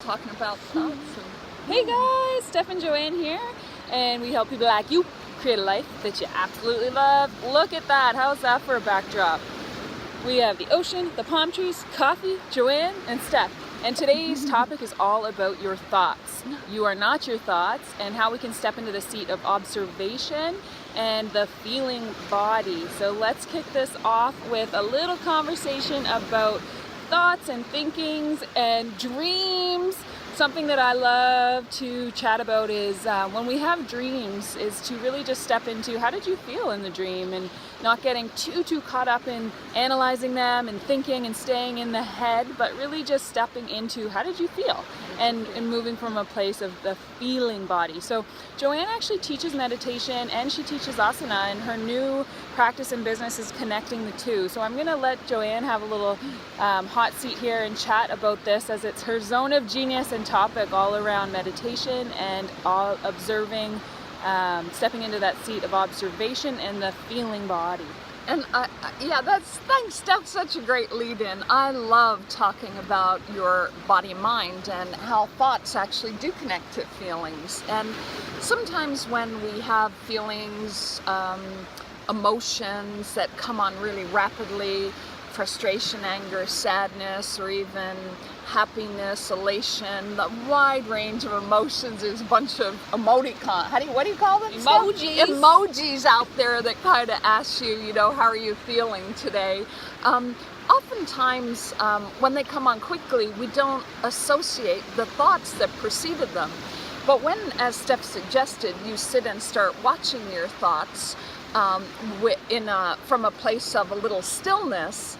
talking about thoughts. Hey guys, Steph and JoAnne here, and we help people like you create a life that you absolutely love. Look at that, how's that for a backdrop? We have the ocean, the palm trees, coffee, JoAnne, and Steph. And today's topic is all about your thoughts. You are not your thoughts, and how we can step into the seat of observation and the feeling body. So let's kick this off with a little conversation about thoughts and thinkings and dreams. Something that I love to chat about is when we have dreams, is to really just step into how did you feel in the dream, and not getting too caught up in analyzing them and thinking and staying in the head, but really just stepping into how did you feel, and moving from a place of the feeling body. So JoAnne actually teaches meditation and she teaches asana, and her new practice and business is connecting the two. So I'm gonna let JoAnne have a little hot seat here and chat about this, as it's her zone of genius and topic all around meditation and all observing, stepping into that seat of observation and the feeling body. And thanks, Steph, such a great lead in. I love talking about your body mind and how thoughts actually do connect to feelings. And sometimes when we have feelings, emotions that come on really rapidly, frustration, anger, sadness, or even happiness, elation, the wide range of emotions. There's a bunch of emoticons. What do you call them? Emojis. Emojis out there that kind of ask you, how are you feeling today? Oftentimes, when they come on quickly, we don't associate the thoughts that preceded them. But when, as Steph suggested, you sit and start watching your thoughts from a place of a little stillness,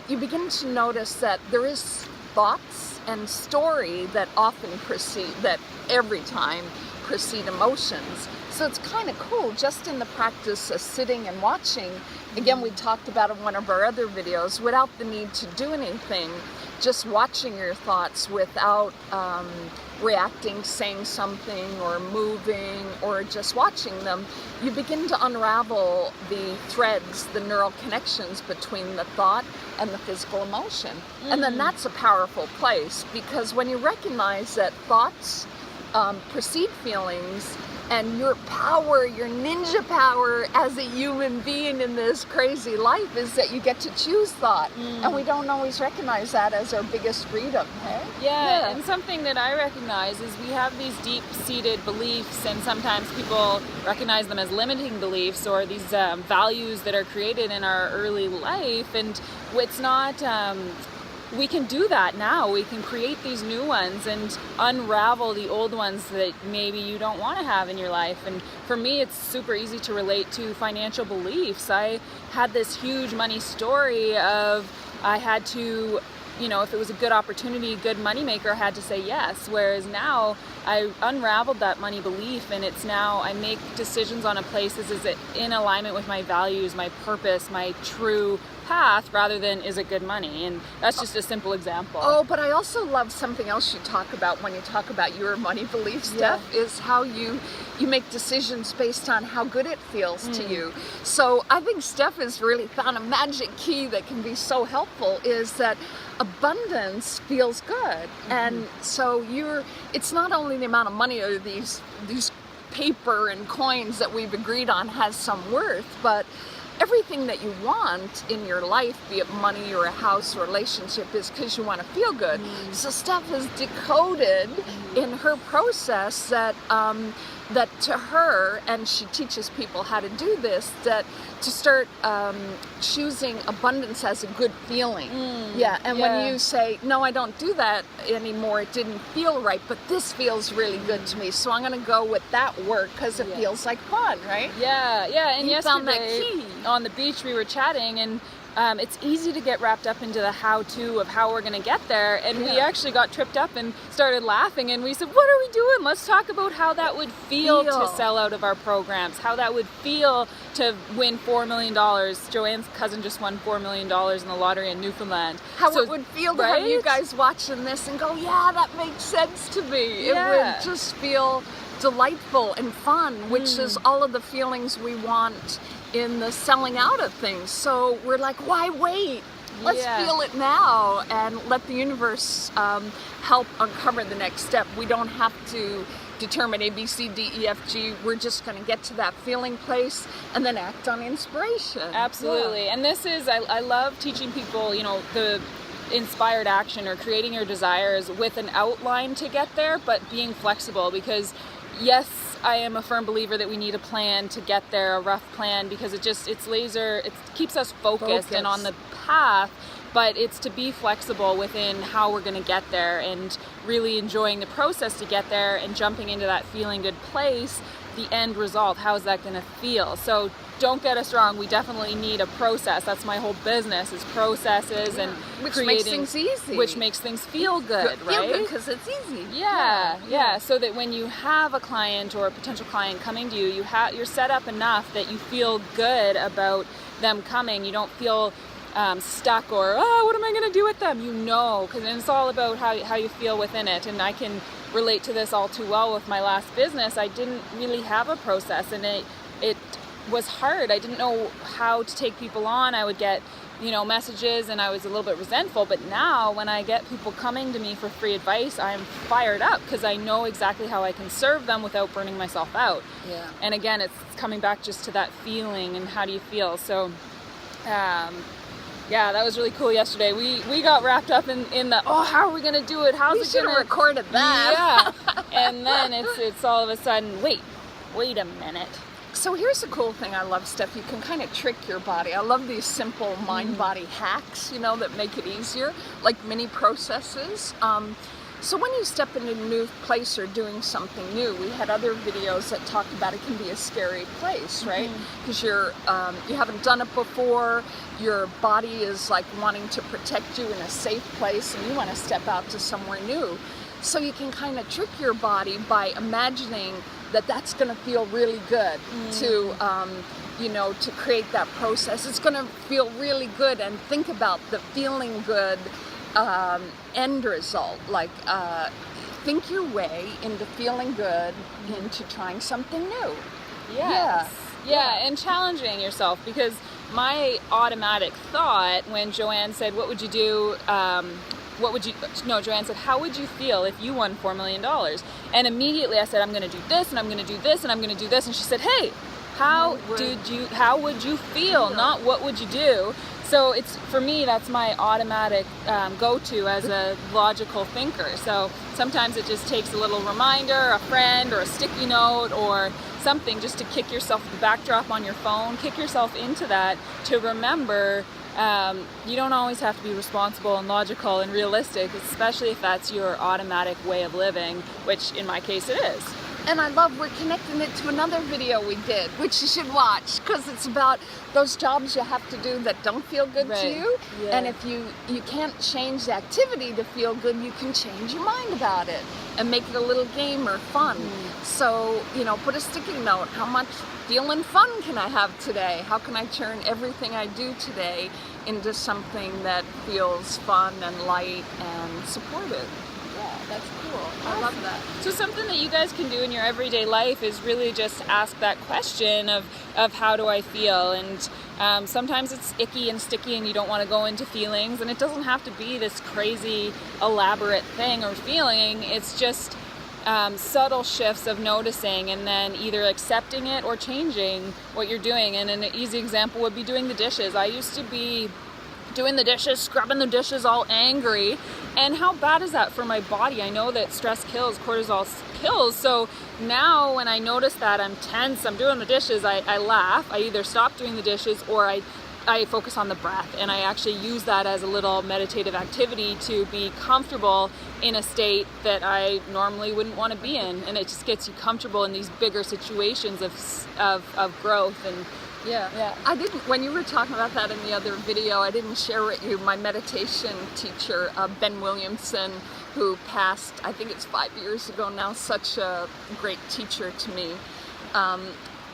you begin to notice that there is thoughts and story that every time precede emotions. So it's kind of cool, just in the practice of sitting and watching. Again, we talked about in one of our other videos, without the need to do anything, just watching your thoughts without reacting, saying something, or moving, or just watching them, you begin to unravel the threads, the neural connections between the thought and the physical emotion. And then that's a powerful place, because when you recognize that thoughts precede feelings, and your power, your ninja power as a human being in this crazy life is that you get to choose thought. And we don't always recognize that as our biggest freedom, hey? Yeah, and something that I recognize is we have these deep-seated beliefs, and sometimes people recognize them as limiting beliefs, or these values that are created in our early life, and it's not... we can do that now. We can create these new ones and unravel the old ones that maybe you don't want to have in your life. And for me, it's super easy to relate to financial beliefs. I had this huge money story of I had to, if it was a good opportunity, good moneymaker, I had to say yes. Whereas now I unraveled that money belief, and it's now I make decisions on a place, is it in alignment with my values, my purpose, my true path, rather than is it good money. And that's just a simple example. Oh, but I also love something else you talk about when you talk about your money beliefs, Steph, is how you make decisions based on how good it feels to you. So I think Steph has really found a magic key that can be so helpful, is that abundance feels good. And so it's not only the amount of money or these paper and coins that we've agreed on has some worth, but everything that you want in your life, be it money or a house or relationship, is because you want to feel good. So Steph has decoded in her process that to her, and she teaches people how to do this, that to start choosing abundance as a good feeling. And when you say, no, I don't do that anymore, it didn't feel right, but this feels really good to me, so I'm going to go with that work because it feels like fun, right? And you yesterday found that key. On the beach we were chatting, and it's easy to get wrapped up into the how-to of how we're going to get there, and we actually got tripped up and started laughing, and we said, what are we doing? Let's talk about how that would feel to sell out of our programs, how that would feel to win $4 million. JoAnne's cousin just won $4 million in the lottery in Newfoundland. How it would feel to have you guys watching this and go, yeah, that makes sense to me. It would just feel delightful and fun, which is all of the feelings we want in the selling out of things. So we're like, why wait? Let's feel it now and let the universe help uncover the next step. We don't have to determine A, B, C, D, E, F, G. We're just going to get to that feeling place and then act on inspiration. Absolutely. And this is, I love teaching people, the inspired action or creating your desires with an outline to get there, but being flexible, because yes, I am a firm believer that we need a plan to get there, a rough plan, because it keeps us focused and on the path, but it's to be flexible within how we're going to get there and really enjoying the process to get there and jumping into that feeling good place, the end result, how is that going to feel? So don't get us wrong, we definitely need a process. That's my whole business, is processes and which creating, makes things easy. Which makes things feel good, right? Feel good because it's easy. Yeah. So that when you have a client or a potential client coming to you, you're set up enough that you feel good about them coming. You don't feel stuck or, what am I going to do with them? Because it's all about how you feel within it. And I can relate to this all too well with my last business. I didn't really have a process, and it was hard. I didn't know how to take people on. I would get, messages, and I was a little bit resentful. But now when I get people coming to me for free advice, I'm fired up because I know exactly how I can serve them without burning myself out. Yeah. And again, it's coming back just to that feeling and how do you feel. So, yeah, that was really cool yesterday. We got wrapped up in the, how are we going to do it? How's We it should going have recorded that. Yeah. And then it's all of a sudden, wait a minute. So here's the cool thing I love, Steph. You can kind of trick your body. I love these simple mind-body hacks, that make it easier, like mini processes. So when you step into a new place or doing something new, we had other videos that talked about it can be a scary place, right? Because you haven't done it before, your body is like wanting to protect you in a safe place, and you want to step out to somewhere new. So you can kind of trick your body by imagining that that's going to feel really good to create that process. It's going to feel really good, and think about the feeling good end result. Like think your way into feeling good, into trying something new. Yes. Yeah, and challenging yourself, because my automatic thought when JoAnne said, what would you do? JoAnne said, how would you feel if you won $4 million? And immediately I said, I'm going to do this, and I'm going to do this, and I'm going to do this. And she said, hey, how would you feel? Not what would you do? So for me, that's my automatic go-to as a logical thinker. So sometimes it just takes a little reminder, a friend, or a sticky note, or something just to kick yourself, the backdrop on your phone, kick yourself into that to remember. You don't always have to be responsible and logical and realistic, especially if that's your automatic way of living, which in my case it is. And I love, we're connecting it to another video we did, which you should watch, because it's about those jobs you have to do that don't feel good to you. Yeah. And if you can't change the activity to feel good, you can change your mind about it and make it a little game or fun. So, put a sticky note. How much feeling fun can I have today? How can I turn everything I do today into something that feels fun and light and supportive? Yeah, that's cool. I love that. So something that you guys can do in your everyday life is really just ask that question of how do I feel? And sometimes it's icky and sticky and you don't want to go into feelings, and it doesn't have to be this crazy elaborate thing or feeling. It's just subtle shifts of noticing and then either accepting it or changing what you're doing. And an easy example would be doing the dishes. I used to be doing the dishes, scrubbing the dishes, all angry. And how bad is that for my body? I know that stress kills, cortisol kills. So now when I notice that I'm tense, I'm doing the dishes, I laugh. I either stop doing the dishes or I focus on the breath, and I actually use that as a little meditative activity to be comfortable in a state that I normally wouldn't want to be in. And it just gets you comfortable in these bigger situations of growth. And yeah. I didn't, when you were talking about that in the other video, I didn't share with you my meditation teacher, Ben Williamson, who passed, I think it's 5 years ago now, such a great teacher to me.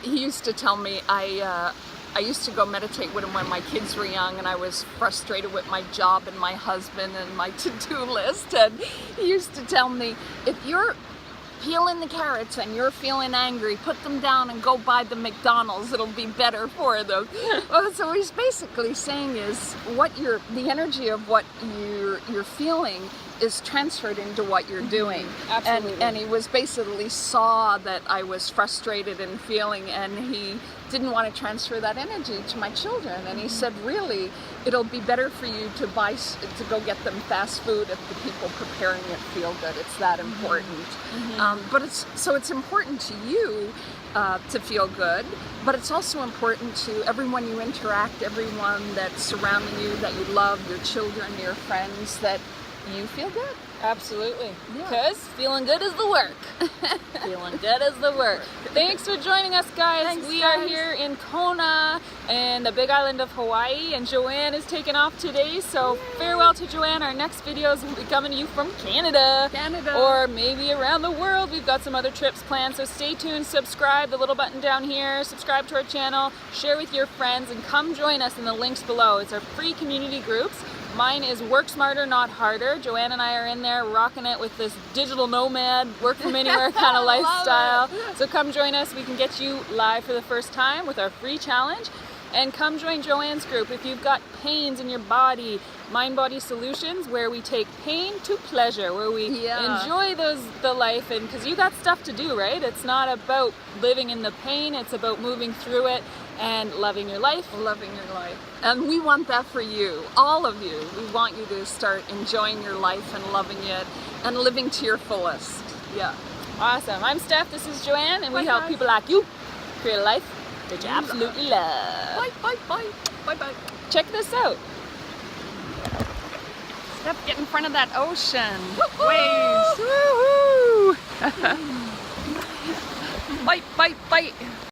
He used to tell me, I used to go meditate with him when my kids were young, and I was frustrated with my job and my husband and my to-do list. And he used to tell me, if you're peeling the carrots and you're feeling angry, put them down and go buy the McDonald's. It'll be better for them. So what he's basically saying is the energy of what you're feeling is transferred into what you're doing. Absolutely. And he was basically saw that I was frustrated and feeling, and he didn't want to transfer that energy to my children. And he said, really, it'll be better for you to go get them fast food if the people preparing it feel good. It's that important. But it's important to you to feel good, but it's also important to everyone you interact, everyone that's surrounding you, that you love, your children, your friends, that you feel good. Absolutely. Because feeling good is the work. Feeling good is the work. Thanks for joining us, guys. Thanks, we guys. are here in Kona and the big island of Hawaii, and JoAnne is taking off today, so farewell to JoAnne. Our next videos will be coming to you from Canada. Or maybe around the world. We've got some other trips planned, so stay tuned, subscribe, the little button down here, subscribe to our channel, share with your friends, and come join us in the links below. It's our free community groups. Mine is Work Smarter, Not Harder. JoAnne and I are in there rocking it with this digital nomad, work from anywhere kind of lifestyle. So come join us. We can get you live for the first time with our free challenge. And come join JoAnne's group if you've got pains in your body, Mind Body Solutions, where we take pain to pleasure, where we enjoy the life, and because you got stuff to do, right? It's not about living in the pain, it's about moving through it and loving your life. Loving your life. And we want that for you, all of you. We want you to start enjoying your life and loving it and living to your fullest. Yeah. Awesome. I'm Steph, this is JoAnne, and we help people like you create a life that you absolutely love. Bye, bye, bye. Bye, bye. Check this out. Steph, get in front of that ocean. Waves. Woohoo! Bite, bite, bite.